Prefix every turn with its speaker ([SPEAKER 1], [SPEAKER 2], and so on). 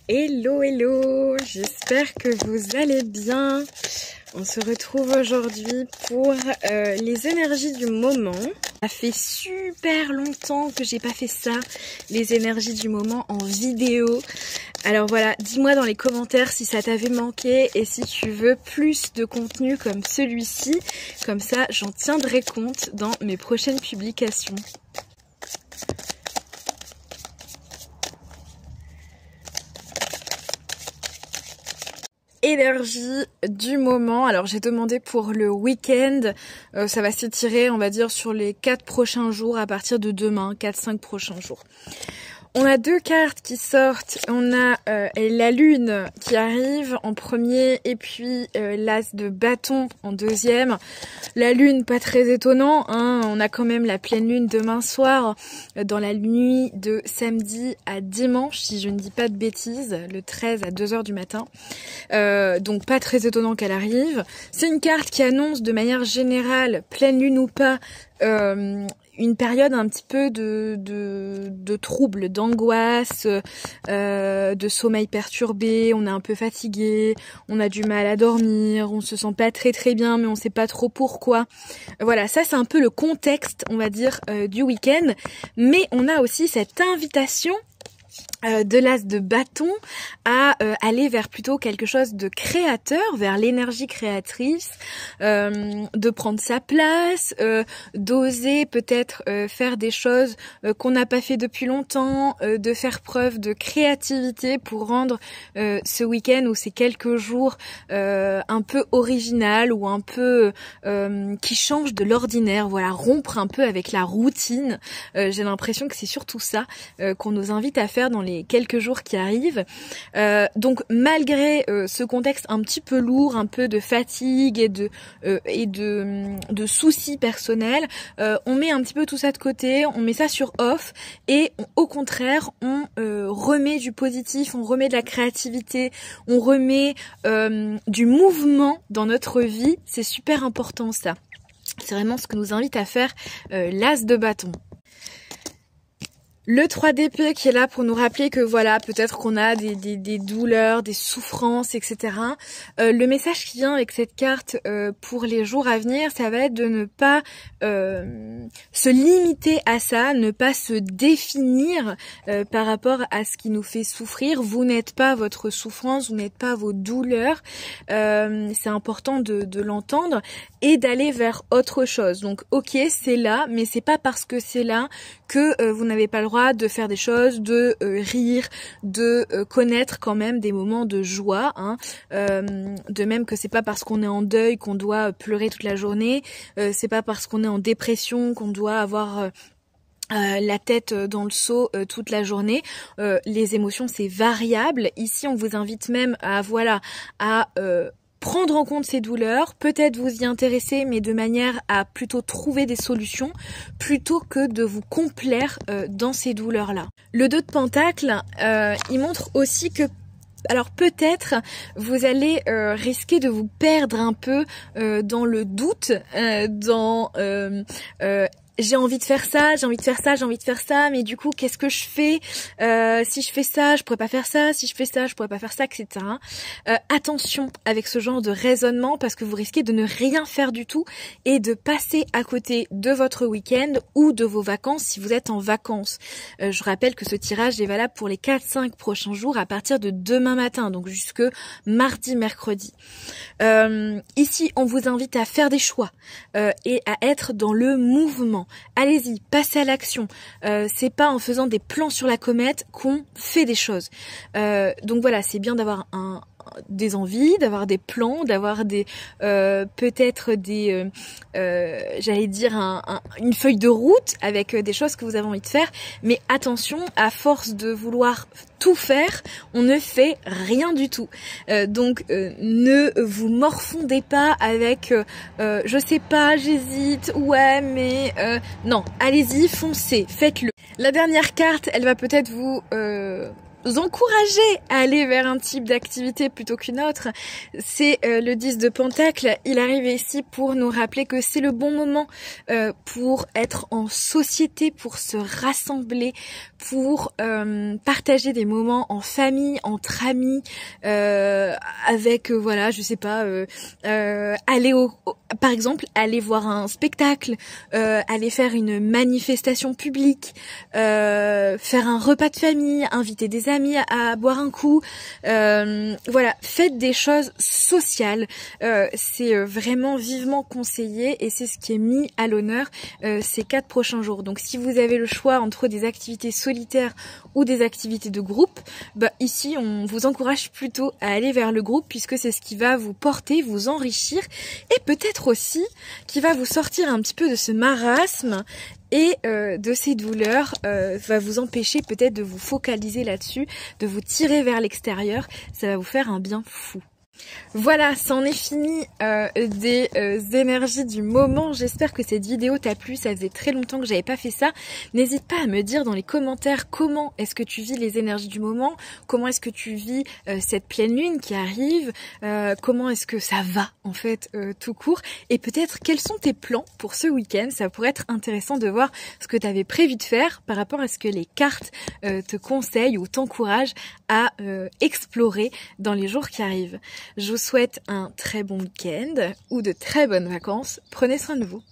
[SPEAKER 1] Hello, hello, j'espère que vous allez bien. On se retrouve aujourd'hui pour les énergies du moment. Ça fait super longtemps que j'ai pas fait ça, les énergies du moment en vidéo. Alors voilà, dis-moi dans les commentaires si ça t'avait manqué et si tu veux plus de contenu comme celui-ci. Comme ça, j'en tiendrai compte dans mes prochaines publications. Énergie du moment. Alors j'ai demandé pour le week-end, ça va s'étirer on va dire sur les 4 prochains jours à partir de demain, 4-5 prochains jours. On a deux cartes qui sortent, on a la lune qui arrive en premier et puis l'as de bâton en deuxième. La lune, pas très étonnant, hein, on a quand même la pleine lune demain soir dans la nuit de samedi à dimanche, si je ne dis pas de bêtises, le 13 à 2h du matin. Donc pas très étonnant qu'elle arrive. C'est une carte qui annonce de manière générale, pleine lune ou pas, une période un petit peu de trouble, d'angoisse, de sommeil perturbé, on est un peu fatigué, on a du mal à dormir, on se sent pas très bien mais on sait pas trop pourquoi. Voilà, ça c'est un peu le contexte, on va dire, du week-end. Mais on a aussi cette invitation de l'as de bâton à aller vers plutôt quelque chose de créateur, vers l'énergie créatrice, de prendre sa place, d'oser peut-être faire des choses qu'on n'a pas fait depuis longtemps, de faire preuve de créativité pour rendre ce week-end ou ces quelques jours un peu original ou un peu qui change de l'ordinaire, voilà, rompre un peu avec la routine. J'ai l'impression que c'est surtout ça qu'on nous invite à faire dans les quelques jours qui arrivent. Donc malgré ce contexte un petit peu lourd, un peu de fatigue et de soucis personnels, on met un petit peu tout ça de côté, on met ça sur off et au contraire on remet du positif, on remet de la créativité, on remet du mouvement dans notre vie. C'est super important ça. C'est vraiment ce que nous invite à faire l'as de bâton. Le 3 d'épée qui est là pour nous rappeler que voilà, peut-être qu'on a des douleurs, des souffrances, etc. Le message qui vient avec cette carte pour les jours à venir, ça va être de ne pas se limiter à ça, ne pas se définir par rapport à ce qui nous fait souffrir. Vous n'êtes pas votre souffrance, vous n'êtes pas vos douleurs. C'est important de l'entendre et d'aller vers autre chose. Donc ok, c'est là, mais c'est pas parce que c'est là que vous n'avez pas le droit de faire des choses, de rire, de connaître quand même des moments de joie, hein. De même que c'est pas parce qu'on est en deuil qu'on doit pleurer toute la journée, c'est pas parce qu'on est en dépression qu'on doit avoir la tête dans le seau toute la journée. Les émotions c'est variable. Ici on vous invite même à prendre en compte ces douleurs, peut-être vous y intéresser, mais de manière à plutôt trouver des solutions, plutôt que de vous complaire dans ces douleurs-là. Le 2 de Pentacle, il montre aussi que alors peut-être vous allez risquer de vous perdre un peu dans le doute, j'ai envie de faire ça, j'ai envie de faire ça, j'ai envie de faire ça, mais du coup, qu'est-ce que je fais si je fais ça, je pourrais pas faire ça, si je fais ça, je pourrais pas faire ça, etc. Attention avec ce genre de raisonnement parce que vous risquez de ne rien faire du tout et de passer à côté de votre week-end ou de vos vacances si vous êtes en vacances. Je rappelle que ce tirage est valable pour les 4-5 prochains jours à partir de demain matin, donc jusque mardi, mercredi. Ici, on vous invite à faire des choix et à être dans le mouvement. Allez-y, passez à l'action. C'est pas en faisant des plans sur la comète qu'on fait des choses. Donc voilà, c'est bien d'avoir des envies, d'avoir des plans, d'avoir des peut-être des j'allais dire une feuille de route avec des choses que vous avez envie de faire, mais attention, à force de vouloir tout faire, on ne fait rien du tout. Donc ne vous morfondez pas avec je sais pas, j'hésite, ouais mais non, allez-y, foncez, faites-le. La dernière carte, elle va peut-être vous encourager à aller vers un type d'activité plutôt qu'une autre. C'est le 10 de Pentacle. Il arrive ici pour nous rappeler que c'est le bon moment pour être en société, pour se rassembler, pour partager des moments en famille, entre amis, avec voilà, je sais pas, aller par exemple, aller voir un spectacle, aller faire une manifestation publique, faire un repas de famille, inviter des amis à boire un coup, voilà, faites des choses sociales, c'est vraiment vivement conseillé et c'est ce qui est mis à l'honneur ces 4 prochains jours. Donc si vous avez le choix entre des activités solitaires ou des activités de groupe, bah ici on vous encourage plutôt à aller vers le groupe puisque c'est ce qui va vous porter, vous enrichir et peut-être aussi qui va vous sortir un petit peu de ce marasme et de ces douleurs, va vous empêcher peut-être de vous focaliser là-dessus, de vous tirer vers l'extérieur, ça va vous faire un bien fou. Voilà, c'en est fini des énergies du moment. J'espère que cette vidéo t'a plu, ça faisait très longtemps que j'avais pas fait ça. N'hésite pas à me dire dans les commentaires comment est-ce que tu vis les énergies du moment, comment est-ce que tu vis cette pleine lune qui arrive, comment est-ce que ça va en fait tout court et peut-être quels sont tes plans pour ce week-end. Ça pourrait être intéressant de voir ce que tu avais prévu de faire par rapport à ce que les cartes te conseillent ou t'encouragent à explorer dans les jours qui arrivent. Je vous souhaite un très bon week-end ou de très bonnes vacances. Prenez soin de vous.